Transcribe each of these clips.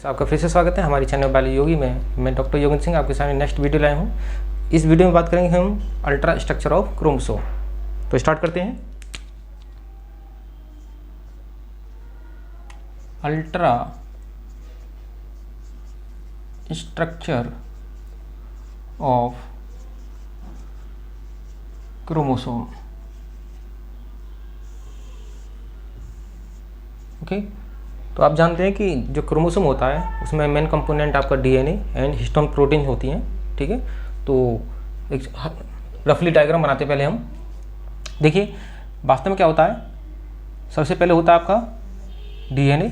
आपका फिर से स्वागत है हमारी चैनल बाली योगी में। मैं डॉक्टर योगेंद्र सिंह आपके सामने नेक्स्ट वीडियो लाया हूँ। इस वीडियो में बात करेंगे हम अल्ट्रा स्ट्रक्चर ऑफ क्रोमोसोम। तो स्टार्ट करते हैं। Ultra structure of chromosome. Okay, तो आप जानते हैं कि जो क्रोमोसोम होता है उसमें मेन कंपोनेंट आपका डीएनए एंड हिस्टोन प्रोटीन होती हैं। ठीक है, तो एक रफली डायग्राम बनाते पहले हम। देखिए वास्तव में क्या होता है। सबसे पहले होता है आपका डीएनए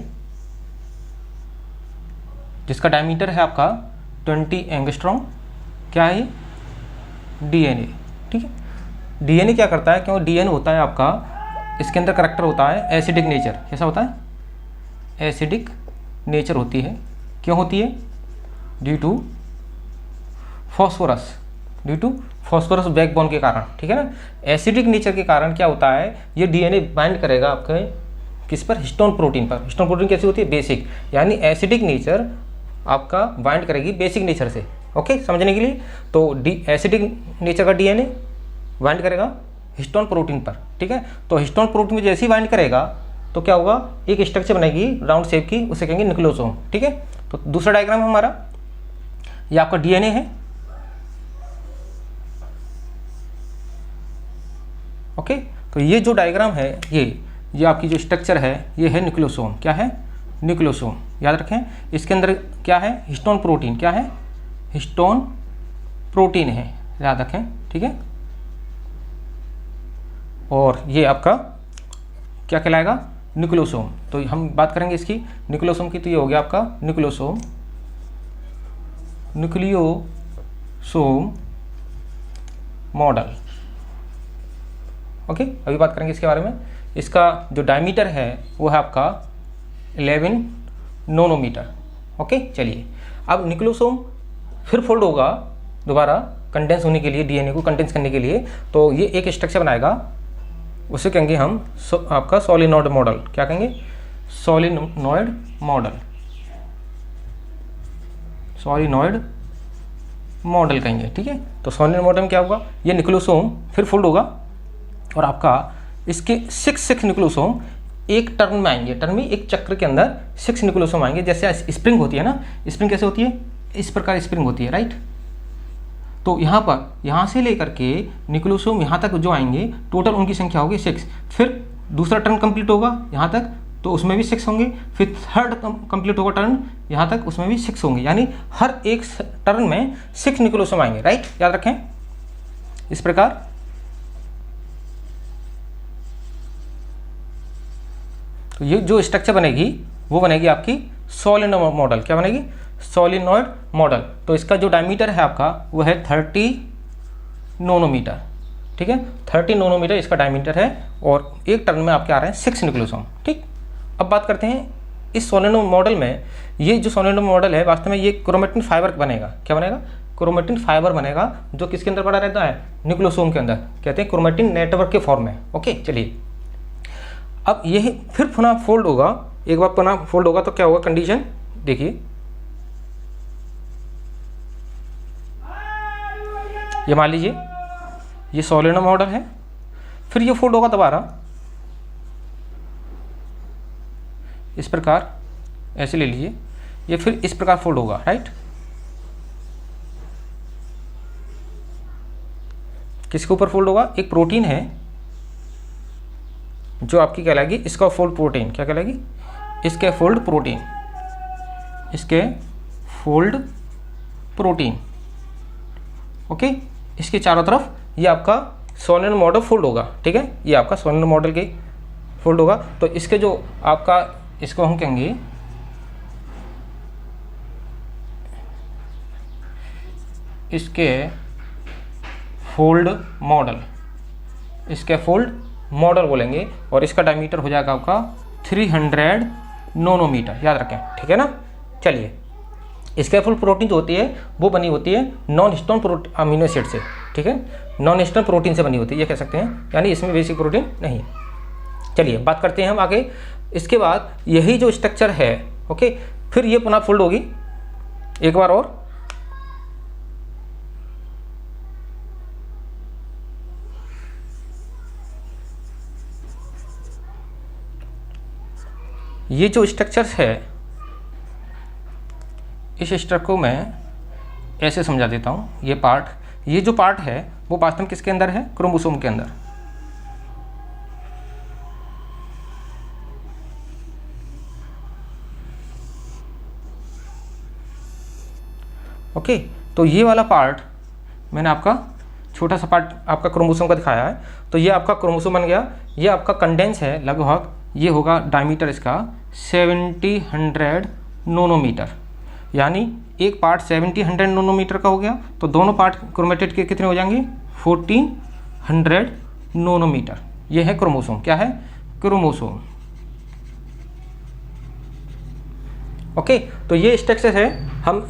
जिसका डायमीटर है आपका 20 एंगस्ट्रॉम। क्या है ये? डीएनए। ठीक है, डीएनए क्या करता है, क्यों डीएनए होता है आपका, इसके अंदर करैक्टर होता है एसिडिक नेचर। कैसा होता है? एसिडिक नेचर होती है। क्यों होती है? ड्यू टू फॉस्फोरस बैकबोन के कारण। ठीक है ना, एसिडिक नेचर के कारण क्या होता है, ये डीएनए बाइंड करेगा आपके किस पर? हिस्टोन प्रोटीन पर। हिस्टोन प्रोटीन कैसी होती है? बेसिक, यानी एसिडिक नेचर आपका बाइंड करेगी बेसिक नेचर से। ओके, समझने के लिए तो एसिडिक नेचर का डीएनए बाइंड करेगा हिस्टोन प्रोटीन पर। ठीक है, तो हिस्टोन प्रोटीन में जैसे ही बाइंड करेगा तो क्या होगा, एक स्ट्रक्चर बनेगी राउंड शेप की, उसे कहेंगे न्यूक्लियोसोम। ठीक है, तो दूसरा डायग्राम हमारा, ये आपका डीएनए है। ओके, तो ये जो डायग्राम है, ये आपकी जो स्ट्रक्चर है, ये है न्यूक्लियोसोम। क्या है? न्यूक्लियोसोम। याद रखें, इसके अंदर क्या है? Histone protein. क्या है? हिस्टोन प्रोटीन है, याद रखें। ठीक है, और ये आपका क्या कहलाएगा? न्यूक्लियोसोम। तो हम बात करेंगे इसकी न्यूक्लियोसोम की, तो ये हो गया आपका न्यूक्लियोसोम मॉडल। ओके, अभी बात करेंगे इसके बारे में। इसका जो डायमीटर है वो है आपका 11 नैनोमीटर। ओके, चलिए अब न्यूक्लियोसोम फिर फोल्ड होगा दोबारा कंडेंस होने के लिए, डीएनए को कंडेंस करने के लिए, तो ये एक स्ट्रक्चर बनाएगा, उसे कहेंगे हम आपका सोलिनॉइड मॉडल। क्या कहेंगे? सोलिनॉइड मॉडल कहेंगे। ठीक है, तो सोलिनॉइड मॉडल में क्या होगा, ये न्यूक्लियोसोम फिर फोल्ड होगा और आपका इसके 6 न्यूक्लियोसोम एक टर्न में आएंगे। टर्न में एक चक्र के अंदर 6 न्यूक्लियोसोम आएंगे। जैसे स्प्रिंग होती है ना, स्प्रिंग कैसे होती है? इस प्रकार स्प्रिंग होती है, राइट। तो यहाँ से लेकर के न्यूक्लियोसोम यहाँ तक जो आएंगे, टोटल उनकी संख्या होगी 6। फिर दूसरा टर्न कंप्लीट होगा यहाँ तक, तो उसमें भी 6 होंगे। फिर थर्ड कंप्लीट होगा टर्न यहाँ तक, उसमें भी 6 होंगे। यानी हर एक टर्न में 6 न्यूक्लियोसोम आएंगे, राइट। याद रखें इस प्रकार। तो ये जो स्ट्रक्चर बनेगी वो बनेगी आपकी सोलिनॉइड मॉडल। क्या बनेगी? Solenoid model. तो इसका जो डायमीटर है आपका वो है 30 नैनोमीटर। ठीक है, 30 नैनोमीटर इसका डायमीटर है, और एक टर्न में आपके आ रहे हैं 6 न्यूक्लियोसोम। ठीक, अब बात करते हैं इस सोलिनॉइड मॉडल में। ये जो सोलिनॉइड मॉडल है वास्तव में ये क्रोमेटिन फाइबर बनेगा। क्या बनेगा? क्रोमेटिन फाइबर बनेगा, जो किसके अंदर पड़ा रहता है? न्यूक्लियोसोम के अंदर। कहते हैं क्रोमेटिन नेटवर्क के फॉर्म में। ओके, चलिए अब यही फिर पुनः फोल्ड होगा। एक बार पुनः फोल्ड होगा तो क्या होगा कंडीशन, देखिए ये मान लीजिए ये सोलिनॉइड मॉडल है, फिर ये फोल्ड होगा दोबारा इस प्रकार, ऐसे ले लीजिए, ये फिर इस प्रकार फोल्ड होगा, राइट। किसके ऊपर फोल्ड होगा? एक प्रोटीन है जो आपकी कहलाएगी स्कैफोल्ड प्रोटीन। क्या कहलाएगी? Scaffold protein. ओके, इसके चारों तरफ ये आपका सोलिनॉइड मॉडल फोल्ड होगा। ठीक है, ये आपका सोलिनॉइड मॉडल के फोल्ड होगा। तो इसके जो आपका, इसको हम कहेंगे इसके फोल्ड मॉडल बोलेंगे, और इसका डायमीटर हो जाएगा आपका 300 नैनोमीटर। याद रखें, ठीक है ना। चलिए, स्कैफोल्ड प्रोटीन जो होती है वो बनी होती है नॉन हिस्टोन अमीनो एसिड से। ठीक है, नॉन हिस्टोन प्रोटीन से बनी होती है, ये कह सकते हैं, यानी इसमें बेसिक प्रोटीन नहीं है। चलिए बात करते हैं हम आगे। इसके बाद यही जो स्ट्रक्चर है, ओके, फिर ये पुनः फोल्ड होगी एक बार और, ये जो स्ट्रक्चर्स है इस स्ट्रक्चर को मैं ऐसे समझा देता हूँ। ये जो पार्ट है वो वास्तव में किसके अंदर है, क्रोमोसोम के अंदर। ओके, तो ये वाला पार्ट मैंने आपका छोटा सा पार्ट आपका क्रोमोसोम का दिखाया है। तो ये आपका क्रोमोसोम बन गया। ये आपका कंडेंस है, लगभग ये होगा डायमीटर इसका 70-100 नैनोमीटर, यानी एक पार्ट 70-100 नैनोमीटर का हो गया, तो दोनों पार्ट क्रोमेटिड के कितने हो जाएंगे, 1400 नैनोमीटर। ये है क्रोमोसोम। क्या है, क्रोमोसोम। ओके, तो ये स्ट्रक्चर है। हम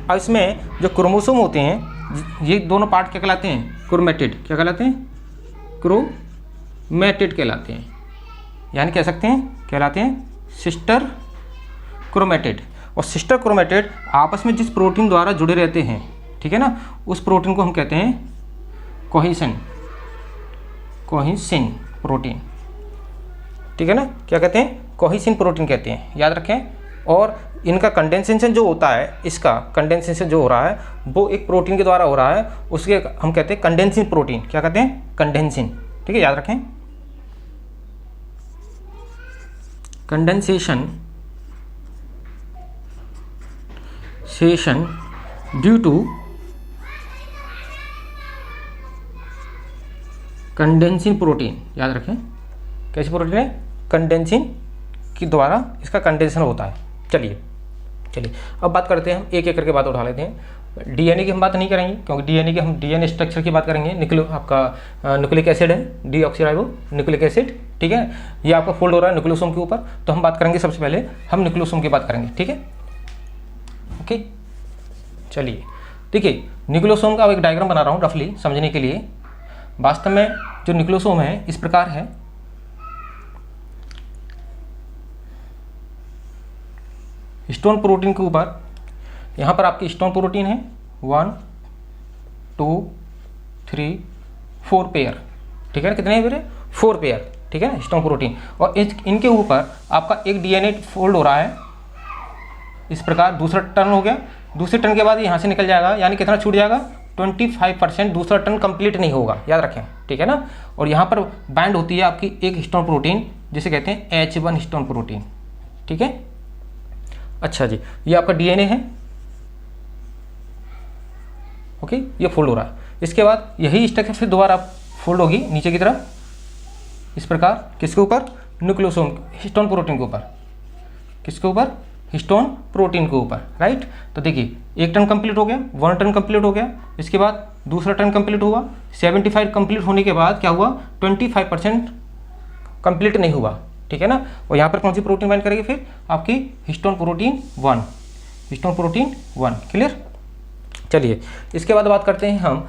अब इसमें जो क्रोमोसोम होते हैं ये दोनों पार्ट क्या कहलाते हैं, क्रोमेटिड। क्या कहलाते हैं, क्रोमेटिड कहलाते हैं, यानी कह सकते हैं कहलाते हैं सिस्टर क्रोमेटिड। और सिस्टर क्रोमेटिड आपस में जिस प्रोटीन द्वारा जुड़े रहते हैं, ठीक है ना, उस प्रोटीन को हम कहते हैं कोहेशन प्रोटीन, ठीक है ना। क्या कहते हैं, कोहेशन प्रोटीन कहते हैं, याद रखें। और इनका कंडेंसेशन जो होता है, इसका कंडेंसेशन जो हो रहा है वो एक प्रोटीन के द्वारा हो रहा है, उसके हम कहते हैं कंडेंसिंग प्रोटीन। क्या कहते हैं, कंडेंसिंग, ठीक है, याद रखें। Condensation due to condensing protein, याद रखें। कैसी प्रोटीन है, कंडेंसिंग के द्वारा इसका कंडेंसेशन होता है। चलिए अब बात करते हैं, हम एक एक करके बात उठा लेते हैं। डीएनए की हम बात नहीं करेंगे, क्योंकि डीएनए की हम डीएनए स्ट्रक्चर की बात करेंगे। न्यूक्लिक एसिड है, डीऑक्सीराइबो न्यूक्लिक एसिड, ठीक है। ये आपका फोल्ड हो रहा है न्यूक्लियोसोम के ऊपर, तो हम बात करेंगे सबसे पहले हम न्यूक्लियोसोम की बात करेंगे, ठीक है। ओके, चलिए देखिए, न्यूक्लियोसोम का एक डायग्राम बना रहा हूँ रफली समझने के लिए। वास्तव में जो न्यूक्लियोसोम है इस प्रकार है। हिस्टोन प्रोटीन के ऊपर यहाँ पर आपकी हिस्टोन प्रोटीन है 1 2 3 4 पेयर, ठीक है ना। कितने पेयर है, 4 पेयर, ठीक है ना, हिस्टोन प्रोटीन। और इनके ऊपर आपका एक डीएनए फोल्ड हो रहा है इस प्रकार। दूसरा टर्न हो गया, दूसरे टर्न के बाद यहाँ से निकल जाएगा, यानी कितना छूट जाएगा, 25%। दूसरा टर्न कंप्लीट नहीं होगा, याद रखें, ठीक है ना। और यहाँ पर बाइंड होती है आपकी एक हिस्टोन प्रोटीन जिसे कहते हैं H1 हिस्टोन प्रोटीन, ठीक है। अच्छा जी, ये आपका डीएनए है। ओके, ये फोल्ड हो रहा है। इसके बाद यही स्ट्रक्चर फिर दोबारा फोल्ड होगी नीचे की तरफ इस प्रकार। किसके ऊपर, न्यूक्लियोसोम हिस्टोन प्रोटीन के ऊपर। किसके ऊपर, हिस्टोन प्रोटीन के ऊपर, राइट। तो देखिए, एक टर्न कंप्लीट हो गया, 1 टर्न कंप्लीट हो गया। इसके बाद दूसरा टर्न कंप्लीट हुआ, 75 कंप्लीट होने के बाद क्या हुआ, 25% कंप्लीट नहीं हुआ, ठीक है ना। और यहाँ पर कौन सी प्रोटीन बाइंड करेगी, फिर आपकी histone protein 1, histone protein 1, clear. चलिए इसके बाद बात करते हैं हम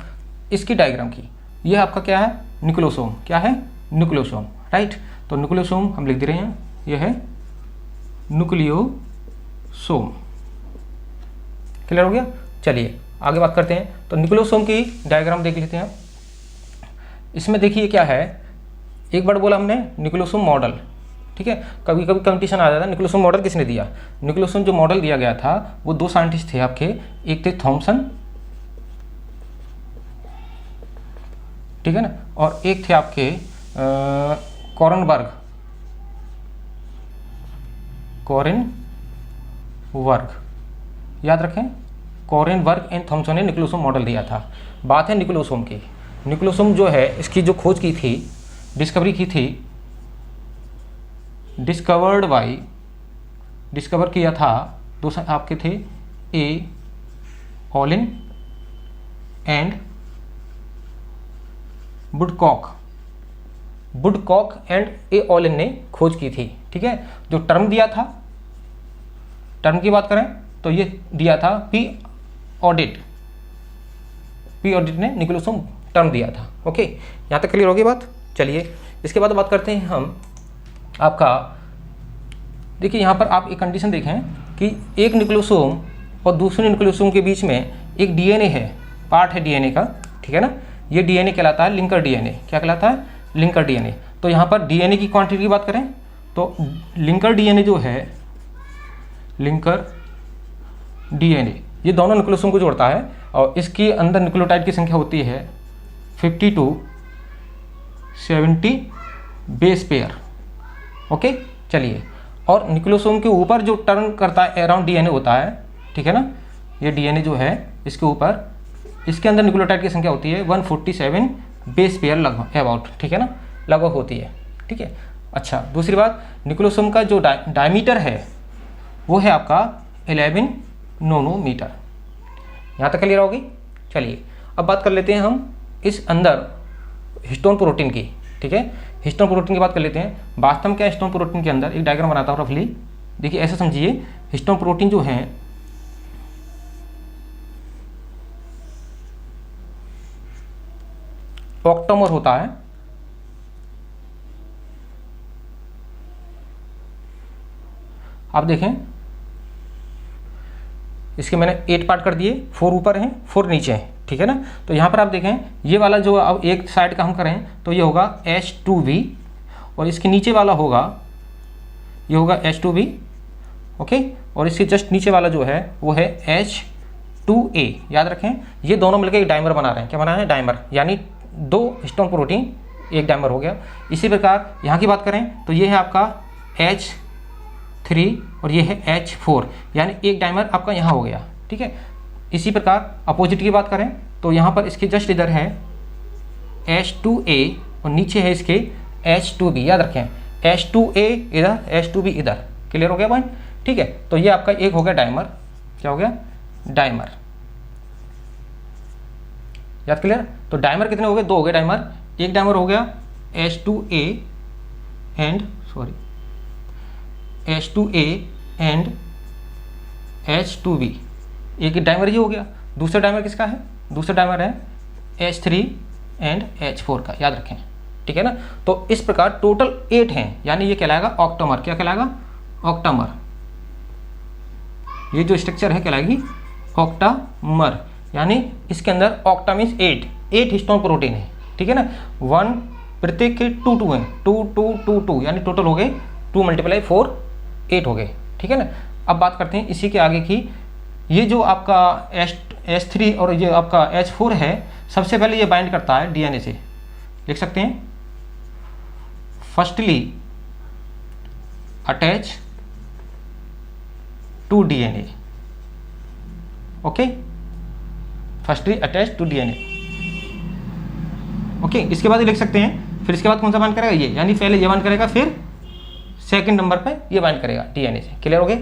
इसकी डायग्राम की। यह आपका क्या है, न्यूक्लियोसोम। क्या है, न्यूक्लियोसोम, राइट। तो न्यूक्लियोसोम हम लिख दे रहे हैं, यह है न्यूक्लियोसोम, क्लियर हो गया। चलिए आगे बात करते हैं। तो न्यूक्लियोसोम की डायग्राम देख लेते हैं। इसमें देखिए क्या है, एक बार बोला हमने न्यूक्लियोसोम मॉडल, ठीक है। कभी कभी कंपटीशन आ जाता है, न्यूक्लियोसोम मॉडल किसने दिया। न्यूक्लियोसोम जो मॉडल दिया गया था वो 2 साइंटिस्ट थे आपके, एक थे थॉमसन, ठीक है ना, और एक थे आपके कोरेनबर्ग, याद रखें। कोरेनबर्ग एंड थॉमसन ने न्यूक्लियोसोम मॉडल दिया था। बात है न्यूक्लियोसोम की। न्यूक्लियोसोम जो है इसकी जो खोज की थी, डिस्कवर किया था, दो आपके थे, ए ऑलिन एंड वुडकॉक एंड ए ऑलिन ने खोज की थी, ठीक है। जो टर्म दिया था, टर्म की बात करें तो ये दिया था पी ऑडिट ने न्यूक्लियोसोम टर्म दिया था। ओके, यहाँ तक क्लियर होगी बात। चलिए इसके बाद बात करते हैं हम आपका, देखिए यहाँ पर आप एक कंडीशन देखें कि एक न्यूक्लियोसोम और दूसरे न्यूक्लियोसोम के बीच में एक डीएनए है, पार्ट है डीएनए का, ठीक है ना। ये डीएनए कहलाता है लिंकर डीएनए। क्या कहलाता है? Linker DNA. तो यहाँ पर डीएनए की क्वांटिटी की बात करें तो लिंकर डीएनए जो है, लिंकर डीएनए ये दोनों न्यूक्लियोसोम को जोड़ता है और इसके अंदर न्यूक्लियोटाइड की संख्या होती है 50 to 70 बेस पेयर। ओके, चलिए। और न्यूक्लियोसोम के ऊपर जो टर्न करता है अराउंड डीएनए होता है, ठीक है ना। ये डीएनए जो है इसके ऊपर, इसके अंदर न्यूक्लियोटाइड की संख्या होती है 147 बेस पेयर लगभग अबाउट, ठीक है ना, लगभग होती है, ठीक है। अच्छा, दूसरी बात, न्यूक्लियोसोम का जो डायमीटर है वो है आपका 11 नैनोमीटर। यहाँ तक क्लियर होगी। चलिए अब बात कर लेते हैं हम इस अंदर हिस्टोन प्रोटीन की, ठीक है। हिस्टोन प्रोटीन की बात कर लेते हैं। वास्तव में क्या हिस्टोन प्रोटीन के अंदर, एक डायग्राम बनाता हूँ रफली। देखिए ऐसा समझिए, हिस्टोन प्रोटीन जो है ऑक्टोमर होता है। आप देखें इसके मैंने 8 पार्ट कर दिए, 4 ऊपर हैं 4 नीचे हैं, ठीक है ना। तो यहाँ पर आप देखें ये वाला जो अब एक साइड का हम करें तो ये होगा H2B और इसके नीचे वाला होगा, ये होगा H2B, ओके। और इसके जस्ट नीचे वाला जो है वो है H2A। याद रखें ये दोनों मिलकर एक डाइमर बना रहे हैं। क्या बना है? डाइमर, यानी 2 हिस्टोन प्रोटीन एक डाइमर हो गया। इसी प्रकार यहाँ की बात करें तो ये है आपका H3 और ये है H4, यानी एक डाइमर आपका यहाँ हो गया, ठीक है। इसी प्रकार अपोजिट की बात करें तो यहाँ पर इसके जस्ट इधर है H2A और नीचे है इसके H2B। याद रखें H2A इधर, H2B इधर। क्लियर हो गया पॉइंट? ठीक है। तो ये आपका एक हो गया डाइमर। क्या हो गया? डाइमर। याद क्लियर? तो डाइमर कितने हो गए? 2 हो गए डाइमर। एक डाइमर हो गया H2A एंड H2B, एक डाइमर ये हो गया। दूसरा डाइमर किसका है? दूसरा डाइमर है H3 एंड H4 का। याद रखें, ठीक है ना। तो इस प्रकार टोटल 8 हैं, यानी ये कहलाएगा ऑक्टोमर। क्या कहलाएगा? ऑक्टामर। ये जो स्ट्रक्चर है कहलाएगी ऑक्टामर, यानी इसके अंदर ऑक्टा मीन्स 8 हिस्टोन प्रोटीन है, ठीक है ना। 1 प्रत्येक के 2 हैं, 2 यानी टोटल हो गए 2 × 4 8 हो गए, ठीक है ना। अब बात करते हैं इसी के आगे की। ये जो आपका H3 और ये आपका H4 है, सबसे पहले ये बाइंड करता है डीएनए से। लिख सकते हैं firstly attach to DNA. Okay, firstly attach to DNA. Okay, इसके बाद ये लिख सकते हैं, फिर इसके बाद कौन सा बाइंड करेगा? ये, यानी पहले ये बाइंड करेगा, फिर सेकंड नंबर पे ये बाइंड करेगा डीएनए से। क्लियर हो गए?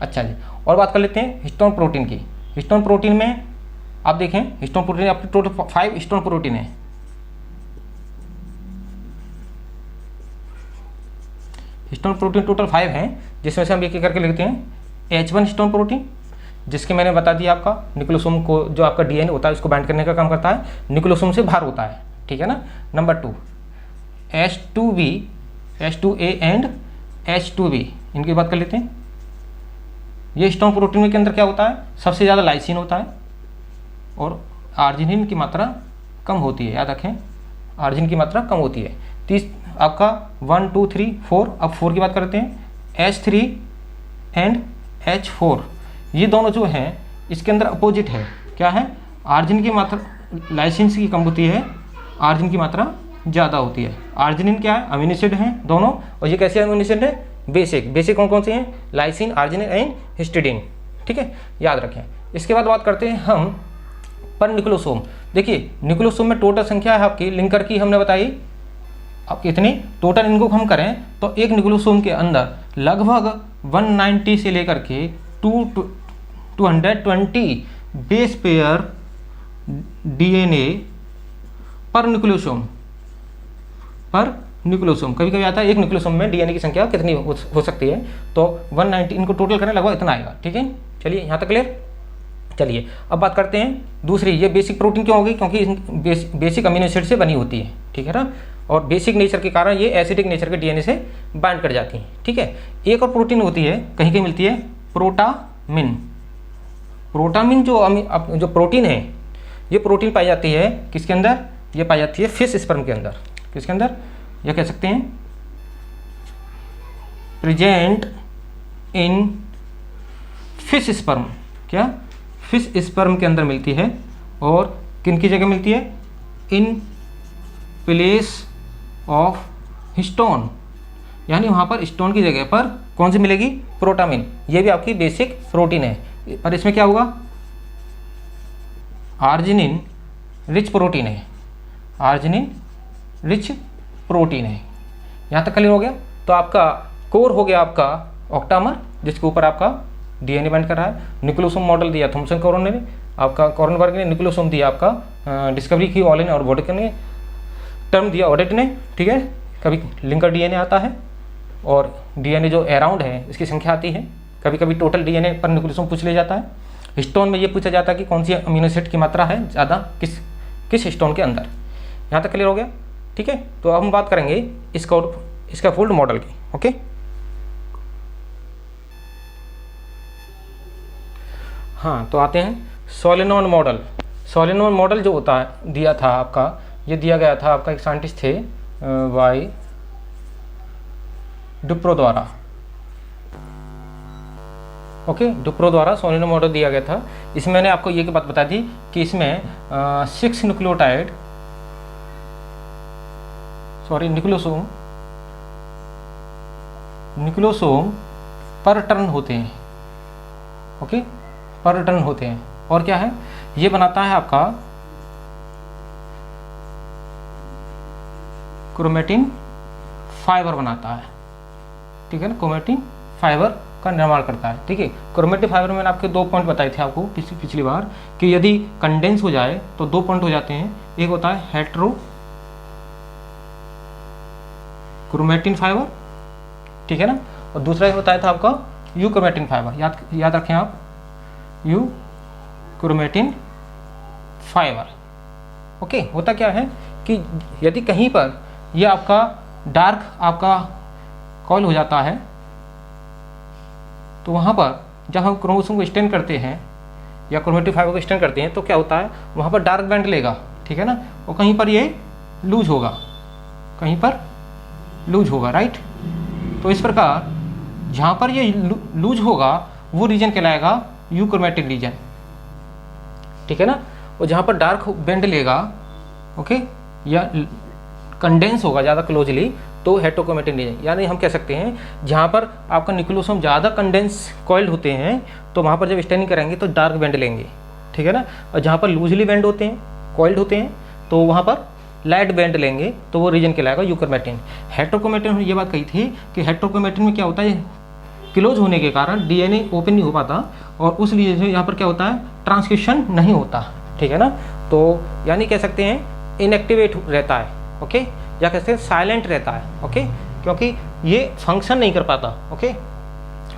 अच्छा जी, और बात कर लेते हैं हिस्टोन प्रोटीन की। हिस्टोन प्रोटीन में आप देखें, हिस्टोन प्रोटीन आपके टोटल 5 हिस्टोन प्रोटीन है। हिस्टोन प्रोटीन टोटल 5 हैं, जिसमें से हम एक एक करके लिखते हैं। H1 हिस्टोन प्रोटीन, जिसके मैंने बता दिया आपका न्यूक्लियोसोम को, जो आपका डीएनए होता है उसको बाइंड करने का काम करता है, न्यूक्लियोसोम से बाहर होता है, ठीक है ना। Number 2 H2B, H2A and H2B, इनकी बात कर लेते हैं। ये हिस्टोन प्रोटीन के अंदर क्या होता है? सबसे ज़्यादा लाइसिन होता है और आर्जिनिन की मात्रा कम होती है। याद रखें, आर्जिनिन की मात्रा कम होती है। आपका 1 2 3 4। अब 4 की बात करते हैं। H3 एंड H4, ये दोनों जो हैं इसके अंदर अपोजिट है। क्या है? आर्जिनिन की मात्रा, लाइसिन की कम होती है, आर्जिनिन की मात्रा ज़्यादा होती है। आर्जिनिन क्या है? अमीनो एसिड हैं दोनों, और ये कैसे अमीनो एसिड है? बेसिक कौन कौन से हैं? लाइसिन, आर्जिनिन एंड हिस्टिडीन, ठीक है, याद रखें। इसके बाद बात करते हैं हम पर न्यूक्लियोसोम। देखिए न्यूक्लियोसोम में टोटल संख्या है आपकी लिंकर की, हमने बताई अब कितनी टोटल। इनको हम करें तो एक न्यूक्लियोसोम के अंदर लगभग 190 से लेकर के 220 बेस पेयर डीएनए पर न्यूक्लियोसोम। कभी कभी आता है एक न्यूक्लियोसोम में डीएनए की संख्या कितनी हो सकती है, तो 190 इनको टोटल करें लगभग इतना आएगा, ठीक है। चलिए यहाँ तक क्लियर। चलिए अब बात करते हैं दूसरी, ये बेसिक प्रोटीन क्यों होगी? क्योंकि बेसिक अमीनो एसिड से बनी होती है, ठीक है ना। और बेसिक नेचर के कारण ये एसिडिक नेचर के डीएनए से बाइंड कर जाती हैं, ठीक है। एक और प्रोटीन होती है, कहीं कहीं मिलती है प्रोटामिन। प्रोटामिन जो प्रोटीन है, ये प्रोटीन पाई जाती है किसके अंदर? ये पाई जाती है फिश स्पर्म के अंदर। किसके अंदर? ये कह सकते हैं प्रेजेंट इन फिश स्पर्म। क्या? फिश स्पर्म के अंदर मिलती है। और किन की जगह मिलती है? इन प्लेस ऑफ हिस्टोन, यानी वहाँ पर स्टोन की जगह पर कौन सी मिलेगी? प्रोटामिन। ये भी आपकी बेसिक प्रोटीन है, पर इसमें क्या होगा? आर्जिनिन रिच प्रोटीन है। आर्जिनिन रिच प्रोटीन है। यहाँ तक क्लियर हो गया? तो आपका कोर हो गया आपका ऑक्टामर, जिसके ऊपर आपका डीएनए बाइंड कर रहा है। न्यूक्लियोसोम मॉडल दिया थॉमसन कॉरन ने, आपका कॉरनबर्ग ने। न्यूक्लियोसोम दिया आपका डिस्कवरी की ऑलन और वोडक ने। टर्म दिया ऑडेट ने। ठीक है, कभी लिंकर डीएनए आता है और डीएनए जो अराउंड है इसकी संख्या आती है। कभी कभी टोटल डीएनए पर न्यूक्लियोसोम पूछ लिया जाता है। हिस्टोन में ये पूछा जाता है कि कौन सी अमीनो एसिड की मात्रा है ज़्यादा किस हिस्टोन के अंदर। यहाँ तक क्लियर हो गया? ठीक है, तो अब हम बात करेंगे इसका फुल मॉडल की। ओके, हाँ, तो आते हैं सोलेनोन मॉडल। सोलेनोन मॉडल जो होता है दिया था आपका, ये दिया गया था आपका, एक साइंटिस्ट थे वाई डुप्रो द्वारा। ओके, डुप्रो द्वारा सोलेनोन मॉडल दिया गया था। इसमें मैंने आपको ये बात बता दी कि इसमें 6 न्यूक्लियोसोम पर टर्न होते हैं। ओके, पर टर्न होते हैं। और क्या है? ये बनाता है आपका क्रोमेटिन फाइबर बनाता है। ठीक है ना, क्रोमेटिन फाइबर का निर्माण करता है। ठीक है, क्रोमेटिन फाइबर में मैंने आपके 2 पॉइंट बताए थे आपको पिछली बार कि यदि कंडेंस हो जाए तो 2 पॉइंट हो जाते हैं। एक होता है हेट्रो क्रोमेटिन फाइबर, ठीक है ना, और दूसरा एक बताया था आपका यू क्रोमेटिन फाइबर। याद रखें आप, यू क्रोमेटिन फाइबर। ओके, होता क्या है कि यदि कहीं पर ये आपका डार्क आपका कॉइल हो जाता है तो वहाँ पर जब हम क्रोमोसोम को स्टैंड करते हैं या क्रोमेटिन फाइबर को स्टैंड करते हैं तो क्या होता है? वहाँ पर डार्क बैंड लेगा। ठीक है ना, और कहीं पर ये लूज होगा, कहीं पर लूज होगा। राइट, तो इस प्रकार जहाँ पर ये लूज होगा वो रीजन कहलाएगा यू क्रोमेटिन रीजन। ठीक है ना, और जहाँ पर डार्क बैंड लेगा, ओके, या कंडेंस होगा ज़्यादा क्लोजली, तो हेटेरोक्रोमेटिन रीजन। यानी हम कह सकते हैं जहाँ पर आपका न्यूक्लियोसोम ज़्यादा कंडेंस कॉइल्ड होते हैं तो वहाँ पर जब स्टैंडिंग करेंगे तो डार्क बैंड लेंगे। ठीक है ना, और जहाँ पर लूजली बैंड होते हैं, कॉइल्ड होते हैं, तो वहाँ पर लाइट बैंड लेंगे, तो वो रीजन कहलाएगा यूक्रोमेटिन। हेटेरोक्रोमेटिन ये बात कही थी कि हेटेरोक्रोमेटिन में क्या होता है? क्लोज होने के कारण डीएनए ओपन नहीं हो पाता और उस लिए से यहाँ पर क्या होता है? ट्रांसक्रिप्शन नहीं होता। ठीक है ना, तो यानी कह सकते हैं इनएक्टिवेट रहता है। ओके, या कह सकते हैं साइलेंट रहता है। ओके, क्योंकि ये फंक्शन नहीं कर पाता। ओके,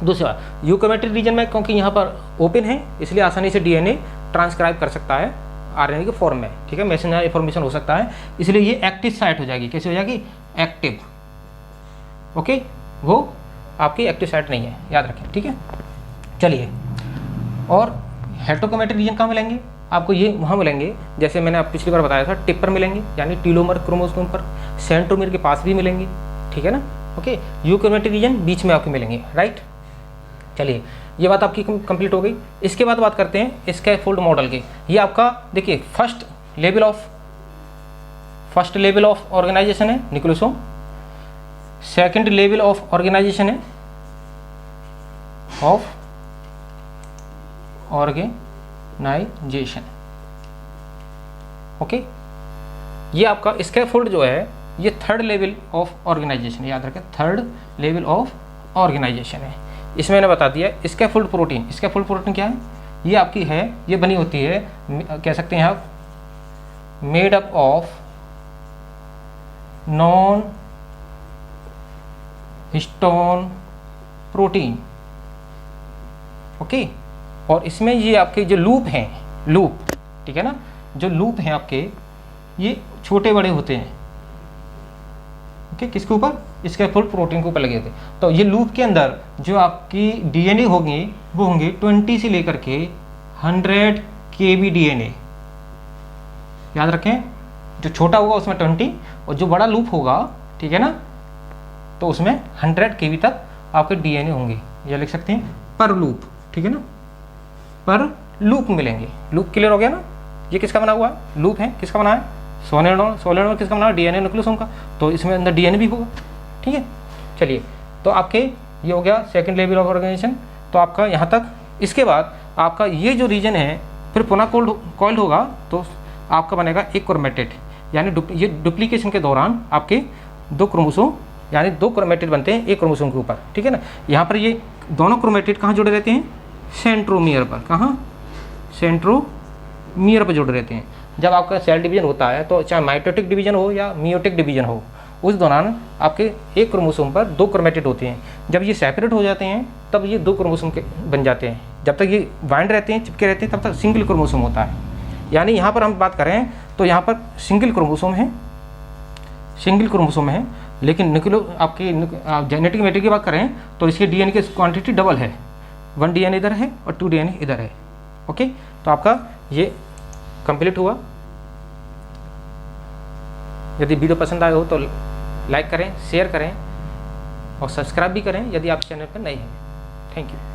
दूसरा यूक्रोमेटिन रीजन में क्योंकि यहाँ पर ओपन है इसलिए आसानी से डीएनए ट्रांसक्राइब कर सकता है आरएनए के फॉर्म में। ठीक है, मैसेंजर इंफॉर्मेशन हो सकता है, इसलिए ये एक्टिव साइट हो जाएगी। कैसे हो जाएगी? एक्टिव। ओके, वो आपकी एक्टिव साइट नहीं है, याद रखें। ठीक है, चलिए, और हेटेरोक्रोमेटिन रीजन कहाँ मिलेंगे आपको? ये वहाँ मिलेंगे जैसे मैंने आप पिछली बार बताया था, टिप पर मिलेंगे, यानी टीलोमर क्रोमोसोम पर, सेंट्रोमियर के पास भी मिलेंगे। ठीक है ना, ओके, यूक्रोमेटिन रीजन बीच में आपके मिलेंगे। राइट, चलिए, ये बात आपकी कंप्लीट हो गई। इसके बाद बात करते हैं स्कैफोल्ड मॉडल की। ये आपका देखिए फर्स्ट लेवल ऑफ ऑर्गेनाइजेशन है nucleosome, second level of organization है ऑर्गेनाइजेशन। ओके, ये आपका स्कैफोल्ड जो है ये थर्ड लेवल ऑफ ऑर्गेनाइजेशन, याद रखें, थर्ड लेवल ऑफ ऑर्गेनाइजेशन है। इसमें मैंने बता दिया स्कैफोल्ड प्रोटीन। स्कैफोल्ड प्रोटीन क्या है? ये आपकी है, ये बनी होती है, कह सकते हैं आप, made up of non histone protein. Okay, और इसमें ये आपके जो लूप हैं, लूप, ठीक है ना, जो लूप हैं आपके ये छोटे बड़े होते हैं। ओके, किसके ऊपर, इसके फुल प्रोटीन के ऊपर लगे थे। तो ये लूप के अंदर जो आपकी डीएनए होंगे वो होंगे 20 से लेकर के 100 KB डीएनए। याद रखें, जो छोटा होगा उसमें 20 और जो बड़ा लूप होगा, ठीक है ना, तो उसमें 100 KB तक आपके डीएनए होंगे। ये लिख सकते हैं पर लूप, ठीक है ना, पर लूप मिलेंगे। लूप क्लियर हो गया ना। ये किसका बना हुआ है, लूप है, किसका बना है, सोलेनोइड किसका बना है, डीएनए न्यूक्लियोसोम का, तो इसमें अंदर डीएनए भी होगा, ठीक है। चलिए, तो आपके ये हो गया सेकंड लेवल ऑफ ऑर्गेनाइजेशन। तो आपका यहाँ तक, इसके बाद आपका ये जो रीजन है फिर पुनः कॉइल्ड होगा, तो आपका बनेगा एक क्रोमेटिड, यानी ये डुप्लीकेशन के दौरान आपके 2 क्रोमोसोम, यानी 2 क्रोमेटिड बनते हैं एक क्रोमोसोम के ऊपर, ठीक है ना। यहाँ पर ये दोनों क्रोमेटिड कहाँ जुड़े रहते हैं, सेंट्रोमियर पर। कहाँ, सेंट्रोमियर पर जुड़े रहते हैं। जब आपका सेल डिवीजन होता है, तो चाहे माइटोटिक डिवीजन हो या मियोटिक डिवीजन हो, उस दौरान आपके एक क्रोमोसोम पर 2 क्रोमेटिड होते हैं। जब ये सेपरेट हो जाते हैं तब ये 2 क्रोमोसोम के बन जाते हैं। जब तक ये बाइंड रहते हैं, चिपके रहते हैं, तब तक सिंगल क्रोमोसोम होता है। यानी यहाँ पर हम बात करें तो यहाँ पर सिंगल क्रोमोसोम है, सिंगल क्रोमोसोम है, लेकिन न्यूक्लियो आपकी जेनेटिक मैटेरियल की बात करें तो इसके डीएनए की क्वांटिटी डबल है। 1 डीएनए इधर है और 2 डीएनए इधर है। ओके, तो आपका ये कंप्लीट हुआ। यदि वीडियो पसंद आए हो तो लाइक करें, शेयर करें और सब्सक्राइब भी करें यदि आप चैनल पर नए हैं। Thank you.